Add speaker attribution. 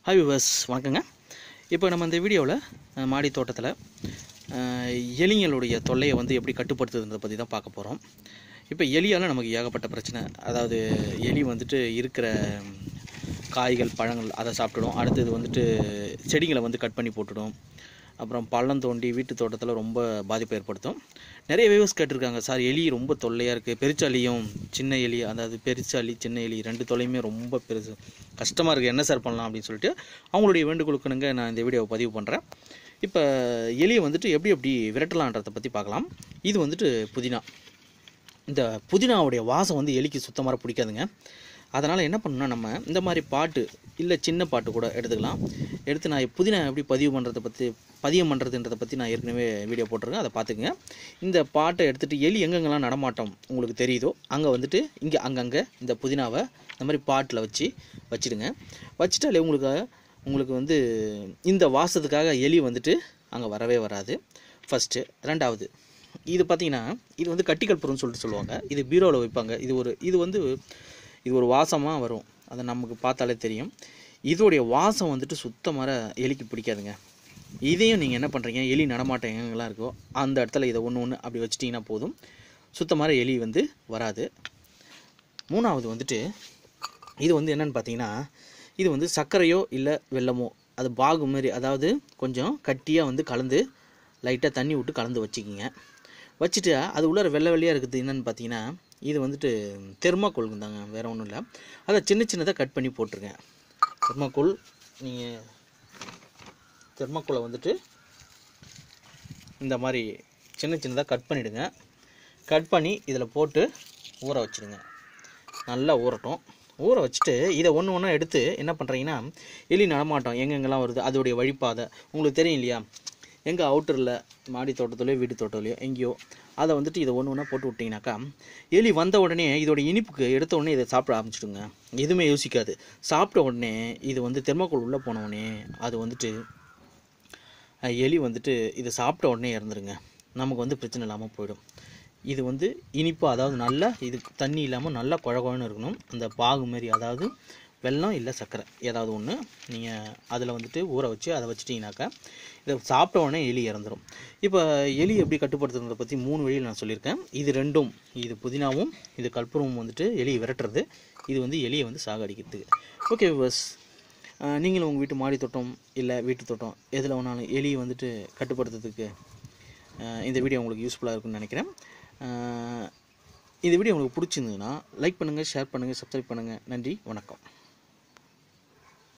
Speaker 1: Hi viewers, வணக்கங்க. இப்போ நம்ம இந்த வீடியோவில் மாடி தோட்டத்தில் எலிங்களுடைய தொல்லையை எப்படி கட்டுப்படுத்துறதை பற்றி தான் பார்க்க போகிறோம். இப்போ எலியால் நமக்கு ஏகப்பட்ட பிரச்சனை. அதாவது எலி இருக்கிற காய்கள் பழங்கள் அதை சாப்பிட்டுடும். அடுத்தது செடிகளை கட் பண்ணி போட்டுடும். அப்புறம் பள்ளம் தோண்டி வீட்டு தோட்டத்தில் ரொம்ப பாதிப்பை ஏற்படுத்தும். நிறைய வியூவர்ஸ் கேட்டிருக்காங்க, சார் எலி ரொம்ப தொல்லையாக இருக்குது, பெருச்சாலியும் சின்ன எலி, அதாவது பெருச்சாலி சின்ன எலி ரெண்டு தொல்லையுமே ரொம்ப பெருசு கஷ்டமாக இருக்குது, என்ன சார் பண்ணலாம் அப்படின்னு சொல்லிட்டு அவங்களுடைய வேண்டுகோளுக்குனுங்க நான் இந்த வீடியோவை பதிவு பண்ணுறேன். இப்போ எலியை எப்படி விரட்டலான்றதை பற்றி பார்க்கலாம். இது புதினா. இந்த புதினாவுடைய வாசம் எலிக்கு சுத்தமாக பிடிக்காதுங்க. அதனால் என்ன பண்ணணும்னா, நம்ம இந்த மாதிரி பாட்டு இல்லை சின்ன பாட்டு கூட எடுத்துக்கலாம். எடுத்து நான் புதினா எப்படி பதியம் பண்ணுறதுன்றதை பற்றி நான் ஏற்கனவே வீடியோ போட்டிருக்கேன், அதை பார்த்துக்குங்க. இந்த பாட்டை எடுத்துகிட்டு எலி எங்கெங்கெல்லாம் நடமாட்டம் உங்களுக்கு தெரியுதோ அங்கே இங்கே அங்கங்கே இந்த புதினாவை இந்த மாதிரி பாட்டில் வச்சுடுங்க. வச்சுட்டாலே உங்களுக்கு இந்த வாசத்துக்காக எலி அங்கே வரவே வராது. ஃபஸ்ட்டு. ரெண்டாவது, இது பார்த்திங்கன்னா இது கட்டிக்கல் பொருள்னு சொல்லிட்டு சொல்லுவாங்க. இது பீரோவில் வைப்பாங்க. இது ஒரு வாசமாக வரும், அதை நமக்கு பார்த்தாலே தெரியும். இதோடைய வாசம் சுத்தமாக எலிக்கு பிடிக்காதுங்க. இதையும் நீங்கள் என்ன பண்ணுறீங்க, எலி நடமாட்டம் எங்கெங்கெல்லாம் இருக்கோ அந்த இடத்துல இதை ஒன்று அப்படி வச்சிட்டிங்கன்னா போதும், சுத்தமாக எலி வராது. மூணாவது இது என்னென்னு பார்த்தீங்கன்னா, இது சர்க்கரையோ இல்லை வெல்லமோ, அது பாகு மாதிரி, அதாவது கொஞ்சம் கட்டியாக கலந்து லைட்டாக தண்ணி விட்டு கலந்து வச்சுக்கிங்க. வச்சுட்டு அது உள்ளார வெள்ளை வெள்ளையாக இருக்குது என்னென்னு பார்த்தீங்கன்னா, இது தெர்மாக்கோல் தாங்க, வேறு ஒன்றும் இல்லை. அதை சின்ன சின்னதாக கட் பண்ணி போட்டுருங்க. தெர்மாக்கோல், நீங்கள் தெர்மாக்கோலை இந்த மாதிரி சின்ன சின்னதாக கட் பண்ணிவிடுங்க. கட் பண்ணி இதில் போட்டு ஊற வச்சுடுங்க. நல்லா ஊறட்டும். ஊற வச்சுட்டு இதை ஒன்று ஒன்றா எடுத்து என்ன பண்ணுறீங்கன்னா, எலி நடமாட்டம் எங்கெங்கெல்லாம் வருது அதோடைய வழிப்பாதை உங்களுக்கு தெரியும் இல்லையா, எங்கள் அவுட்டரில் மாடி தோட்டத்துலையோ வீட்டு தோட்டத்துலையோ எங்கேயோ அதை இதை ஒன்று ஒன்றா போட்டு விட்டிங்கனாக்கா, எலி வந்த உடனே இதோட இனிப்புக்கு எடுத்த உடனே இதை சாப்பிட ஆரம்பிச்சிடுங்க. எதுவுமே யோசிக்காது. சாப்பிட்ட உடனே இது தெர்மாக்கோல் உள்ளே போன உடனே அது எலி இதை சாப்பிட்ட உடனே இறந்துருங்க. நமக்கு பிரச்சனை இல்லாமல் போயிடும். இது இனிப்பு, அதாவது நல்லா இது தண்ணி இல்லாமல் நல்லா குழகுழன்னு இருக்கணும். அந்த பாகு மாரி, அதாவது வெல்லம் இல்லை சர்க்கரை ஏதாவது ஒன்று நீங்கள் அதில் ஊற வச்சு அதை வச்சிட்டிங்கனாக்கா இதை சாப்பிட்ட உடனே எலி இறந்துடும். இப்போ எலி எப்படி கட்டுப்படுத்துறதை பற்றி 3 வழியில் நான் சொல்லியிருக்கேன். இது ரெண்டும், இது புதினாவும் இது கற்பூரமும் எலியை விரட்டுறது, இது எலியை சாகடிக்கிறதுக்கு. ஓகே வியூவர்ஸ், நீங்களும் உங்கள் வீட்டு மாடி தோட்டம் இல்லை வீட்டு தோட்டம் எதில் வேணாலும் எலியை கட்டுப்படுத்துறதுக்கு இந்த வீடியோ உங்களுக்கு யூஸ்ஃபுல்லாக இருக்குன்னு நினைக்கிறேன். இந்த வீடியோ உங்களுக்கு பிடிச்சிருந்ததுன்னா லைக் பண்ணுங்கள், ஷேர் பண்ணுங்கள், சப்ஸ்கிரைப் பண்ணுங்கள். நன்றி, வணக்கம்.